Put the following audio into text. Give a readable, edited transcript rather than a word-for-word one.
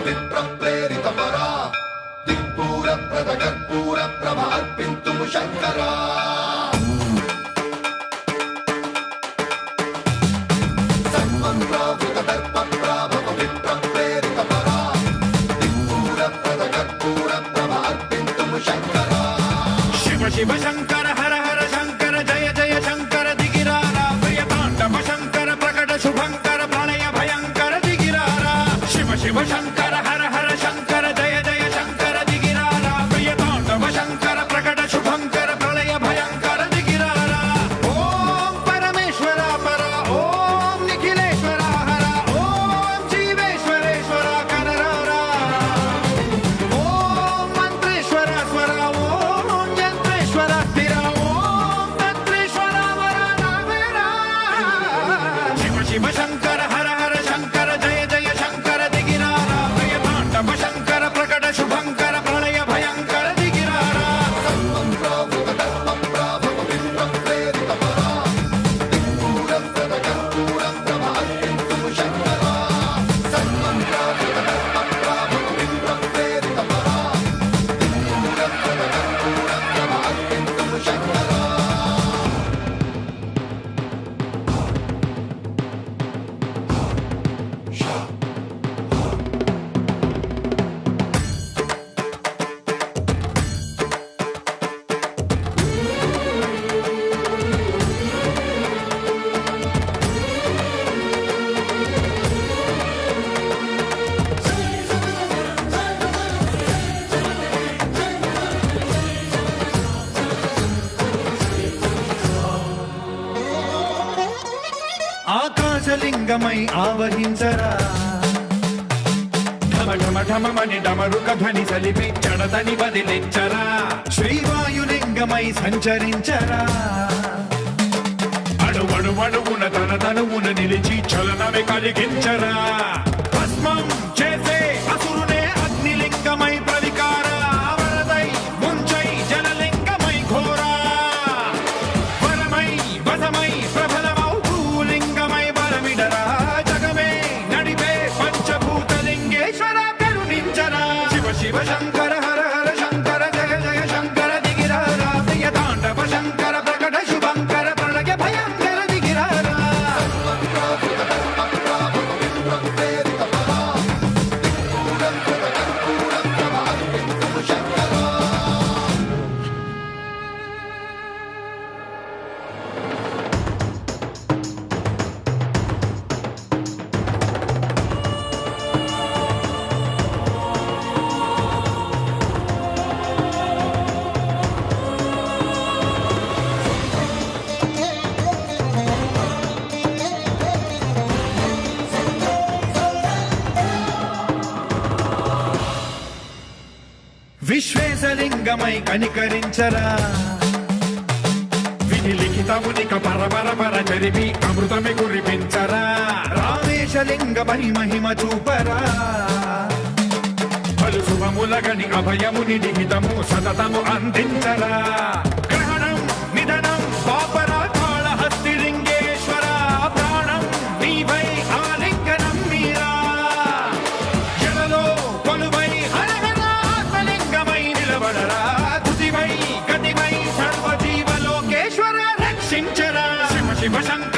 విప్రం ప్రేరితపరా దిక్పూర ప్రద కర్పూర ప్రభ అర్పింతుము శంకరా సన్మంత్రావృత దర్ప ప్రాభవ విప్రం ప్రేరితపరా దిక్పూర ప్రద కర్పూర ప్రభ అర్పింతుము శంకరా శివ శివ శంకర హర హర శంకర జయ జయ శంకర దిగిరారా ప్రియ తాండవ శంకర ప్రకట శుభంకర ప్రళయ భయంకర దిగిరారా శివ శివ శంకర హర హర శంకర జయ జయ శంకర దిగిరారా ప్రియ తాండవ శంకర ప్రకట శుభంకర ప్రళయ భయంకర దిగిరారా ఓం పరమేశ్వర పర ఓం నిఖిలేశ్వర హర ఓం జీవేశ్వరేశ్వర కరరారా ఓం మంత్రేశ్వర స్వర ఓం యంత్రేశ్వర స్థిర ఓం తంత్రేశ్వర వర నావేరా శివ శివ శంకర హర హర శంకర జయ జయ శంకర దిగిరారా ప్రియ తాండవ శంకర ప్రకట శుభంకర ప్రళయ భయంకర దిగిరారా సన్మంత్రావృత దర్ప ప్రాభవ విప్రం ప్రేరితపరా దిక్పూర ప్రద కర్పూర ప్రభ అర్పింతుము శంకరా సన్మంత్రావృత దర్ప ప్రాభవ విప్రం ప్రేరితపరా దిక్పూర ప్రద కర్పూర ప్రభ అర్పింతుము శంకరా ఆకాశలింగమై ఆవహించరా ఢమ ఢమ ఢమమని డమరుక ధ్వని సలిపి చడతని వదిలించరా శ్రీవాయులింగమై సంచరించరా అడువడువడువున తన తనువున నిలిచి చలనమే కలిగించరా భస్మం చేసే అసురునే అగ్నిలింగమై ప్రవికార వరదై ముంచై జలలింగమై ఘోరా వరమై వసమై ప్రబలమౌ భూలింగమై బలమిడరా జగమే నడిపే పంచభూతలింగేశ్వర కరుణించరా శివ శివ శంకర హర హర శంకర జయ జయ శంకర దిగిరారా ప్రియ తాండవ శంకర ప్రకట శుభంకర ప్రళయ భయంకర దిగిరారా సన్మంత్రావృత దర్ప ప్రాభవ విప్రం ప్రేరితపరా దిక్పూర ప్రద కర్పూర ప్రభ అర్పింతుము శంకరా విశ్వేశలింగమై కనికరించరా విధి లిఖితమునిక పరపర పర చరిపి అమృతమి కురిపించరా రామేశలింగమై మహిమ చూపరా పలు శుభములగని అభయముని నిహితము సతతము అందించరా గ్రహణం నిధనం పాపరా కాళహస్తి లింగేశ్వర ప్రాణం నీవై ఆలింగనం మీరా జలలో కొలువై హర హర ఆత్మలింగమై నిలబడరా తుదివై గతివై సర్వజీవలోకేశ్వర రక్షించరా శివ శివ శంకర